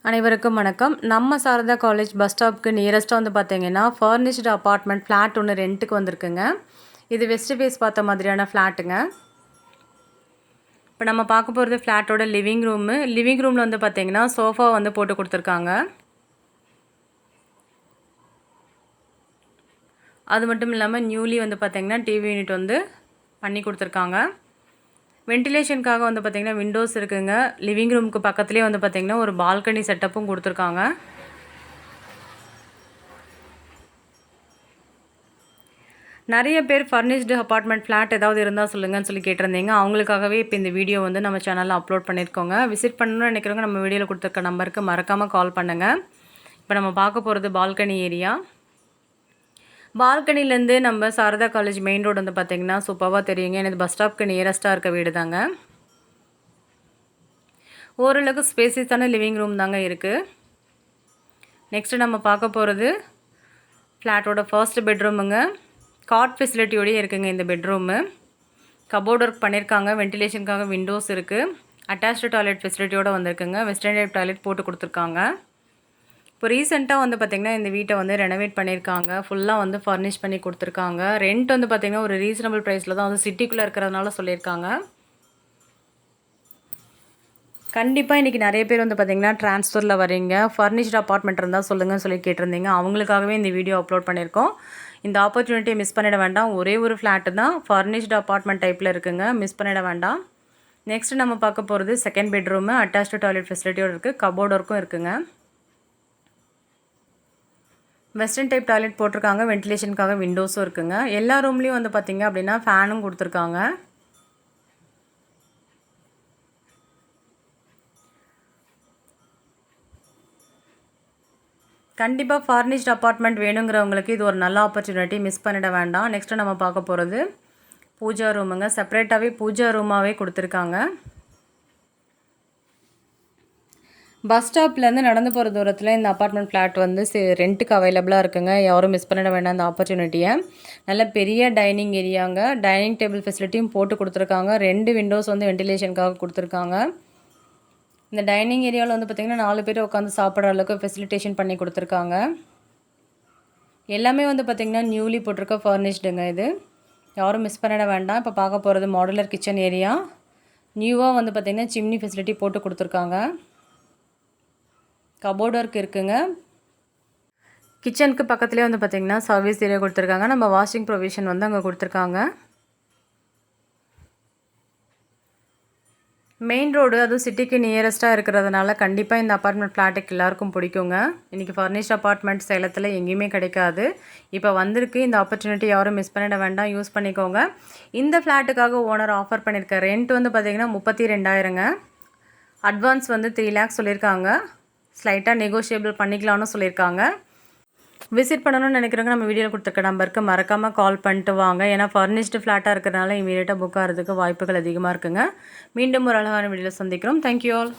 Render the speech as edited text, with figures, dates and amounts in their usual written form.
அனைவருக்கும் வணக்கம். நம்ம சாரதா காலேஜ் பஸ் ஸ்டாப்க்கு நியரஸ்ட்டாக வந்து பார்த்தீங்கன்னா, ஃபர்னிஷ்டு அபார்ட்மெண்ட் ஃப்ளாட் ஒன்று ரெண்ட்டுக்கு வந்திருக்குங்க. இது வெஸ்ட் ஃபேஸ் பார்த்த மாதிரியான ஃப்ளாட்டுங்க. இப்போ நம்ம பார்க்க போகிறது ஃப்ளாட்டோட லிவிங் ரூமு. லிவிங் ரூமில் வந்து பார்த்தீங்கன்னா, சோஃபா வந்து போட்டு கொடுத்துருக்காங்க. அது மட்டும் இல்லாமல் நியூலி வந்து பார்த்தீங்கன்னா, டிவி யூனிட் வந்து பண்ணி கொடுத்துருக்காங்க. வென்டிலேஷனுக்காக வந்து பார்த்திங்கன்னா விண்டோஸ் இருக்குங்க. லிவிங் ரூமுக்கு பக்கத்துலேயே வந்து பார்த்திங்கன்னா ஒரு பால்கனி செட்டப்பும் கொடுத்துருக்காங்க. நிறைய பேர் ஃபர்னிஷ்டு அப்பார்ட்மெண்ட் ஃப்ளாட் ஏதாவது இருந்தால் சொல்லுங்கன்னு சொல்லி கேட்டிருந்தீங்க. அவங்களுக்காகவே இப்போ இந்த வீடியோ வந்து நம்ம சேனலில் அப்லோட் பண்ணியிருக்கோங்க. விசிட் பண்ணணும்னு நினைக்கிறவங்க நம்ம வீடியோவில் கொடுத்துருக்க நம்பருக்கு மறக்காமல் கால் பண்ணுங்கள். இப்போ நம்ம பார்க்க போகிறது பால்கனி ஏரியா. பால்கனிலேருந்து நம்ம சாரதா காலேஜ் மெயின் ரோடு வந்து பார்த்திங்கன்னா சூப்பராக தெரியுங்க. எனக்கு பஸ் ஸ்டாப்க்கு நியரஸ்ட்டாக இருக்க வீடு தாங்க. ஓரளவுக்கு ஸ்பேசியஸான லிவிங் ரூம் தாங்க இருக்குது. நெக்ஸ்ட்டு நம்ம பார்க்க போகிறது ஃப்ளாட்டோட ஃபர்ஸ்ட் பெட்ரூமுங்க. காட் ஃபெசிலிட்டியோடய இருக்குங்க இந்த பெட்ரூமு. கபோர்ட் ஒர்க் பண்ணியிருக்காங்க. வென்டிலேஷனுக்காக விண்டோஸ் இருக்குது. அட்டாச்டு டாய்லெட் ஃபெசிலிட்டியோடு வந்திருக்குங்க. வெஸ்டர்ன் டைப் டாய்லெட் போட்டு கொடுத்துருக்காங்க. இப்போ ரீசெண்டாக வந்து பார்த்திங்கன்னா இந்த வீட்டை வந்து ரெனோவேட் பண்ணியிருக்காங்க. ஃபுல்லாக வந்து ஃபர்னிஷ் பண்ணி கொடுத்துருக்காங்க. ரெண்ட் வந்து பார்த்திங்கன்னா ஒரு ரீசனபிள் ப்ரைஸில் தான் வந்து சிட்டிக்குள்ளே இருக்கிறதுனால சொல்லியிருக்காங்க. கண்டிப்பாக இன்றைக்கி நிறைய பேர் வந்து பார்த்திங்கன்னா ட்ரான்ஸ்ஃபரில் வரீங்க, ஃபர்னிஷ்டு அப்பார்ட்மெண்ட் இருந்தால் சொல்லுங்கன்னு சொல்லி கேட்டிருந்தீங்க. அவங்களுக்காகவே இந்த வீடியோ அப்லோட் பண்ணியிருக்கோம். இந்த ஆப்பர்ச்சுனிட்டியை மிஸ் பண்ணிட வேண்டாம். ஒரே ஒரு ஃப்ளாட்டு தான் ஃபர்னிஷ்டு அப்பார்ட்மெண்ட் டைப்பில் இருக்குங்க. மிஸ் பண்ணிட வேண்டாம். நெக்ஸ்ட்டு நம்ம பார்க்க போகிறது செகண்ட் பெட்ரூமு. அட்டாச்டு டாய்லெட் ஃபெசிலிட்டியோடு இருக்குது. கபோர்ட் ஒர்க்கும் இருக்குங்க. வெஸ்டர்ன் டைப் டாய்லெட் போட்டிருக்காங்க. வென்டிலேஷனுக்காக விண்டோஸும் இருக்குங்க. எல்லா ரூம்லேயும் வந்து பார்த்திங்க அப்படின்னா ஃபேனும் கொடுத்துருக்காங்க. கண்டிப்பாக ஃபர்னிஷ்டு அப்பார்ட்மெண்ட் வேணுங்கிறவங்களுக்கு இது ஒரு நல்ல ஆப்பர்ச்சுனிட்டி. மிஸ் பண்ணிட வேண்டாம். நெக்ஸ்ட்டு நம்ம பார்க்க போகிறது பூஜா ரூமுங்க. செப்பரேட்டாகவே பூஜா ரூமாகவே கொடுத்துருக்காங்க. பஸ் ஸ்டாப்லேருந்து நடந்து போகிற தூரத்தில் இந்த அப்பார்ட்மெண்ட் ஃப்ளாட் வந்து ரெண்ட்டுக்கு அவைலபிளாக இருக்குங்க. யாரும் மிஸ் பண்ணிட வேண்டாம் இந்த ஆப்பர்ச்சுனிட்டியை. நல்ல பெரிய டைனிங் ஏரியாங்க. டைனிங் டேபிள் ஃபெசிலிட்டியும் போட்டு கொடுத்துருக்காங்க. 2 விண்டோஸ் வந்து வென்டிலேஷனுக்காக கொடுத்துருக்காங்க. இந்த டைனிங் ஏரியாவில் வந்து பார்த்திங்கன்னா 4 பேர் உட்காந்து சாப்பிட்ற அளவுக்கு ஃபெசிலிட்டேஷன் பண்ணி கொடுத்துருக்காங்க. எல்லாமே வந்து பார்த்திங்கன்னா நியூலி போட்டிருக்க ஃபர்னிஷ்டுங்க. இது யாரும் மிஸ் பண்ணிட வேண்டாம். இப்போ பார்க்க போகிறது மாடுலர் கிச்சன் ஏரியா. நியூவாக வந்து பார்த்திங்கன்னா சிம்னி ஃபெசிலிட்டி போட்டு கொடுத்துருக்காங்க. கபோர்ட் ஒர்க் இருக்குங்க. கிச்சனுக்கு பக்கத்துலேயே வந்து பார்த்திங்கன்னா சர்வீஸ் ஏரியா கொடுத்துருக்காங்க. நம்ம வாஷிங் ப்ரொவிஷன் வந்து அங்கே கொடுத்துருக்காங்க. மெயின் ரோடு அதுவும் சிட்டிக்கு நியரஸ்ட்டாக இருக்கிறதுனால கண்டிப்பாக இந்த அப்பார்ட்மெண்ட் ஃப்ளாட்டுக்கு எல்லாருக்கும் பிடிக்குங்க. இன்றைக்கி ஃபர்னிஷ்ட் அப்பார்ட்மெண்ட் சேலத்தில் எங்கேயுமே கிடைக்காது. இப்போ வந்திருக்கு. இந்த ஆப்பர்ச்சுனிட்டி யாரும் மிஸ் பண்ணிட வேண்டாம். யூஸ் பண்ணிக்கோங்க. இந்த ஃப்ளாட்டுக்காக ஓனர் ஆஃபர் பண்ணியிருக்க ரெண்ட் வந்து பார்த்திங்கன்னா 32,000ங்க. அட்வான்ஸ் வந்து 3 lakhs சொல்லியிருக்காங்க. ஸ்லைட்டாக நெகோஷியபிள் பண்ணிக்கலாம்னு சொல்லியிருக்காங்க. விசிட் பண்ணணும்னு நினைக்கிறவங்க நம்ம வீடியோவில் கொடுத்துருக்க நம்பருக்கு மறக்காமல் கால் பண்ணிட்டு வாங்க. ஏன்னா ஃபர்னிஷ்டு ஃப்ளாட்டாக இருக்கிறனால இமீடியட்டாக புக் ஆகிறதுக்கு வாய்ப்புகள் அதிகமாக இருக்குங்க. மீண்டும் ஒரு அழகான வீடியோவில் சந்திக்கிறோம். Thank you all.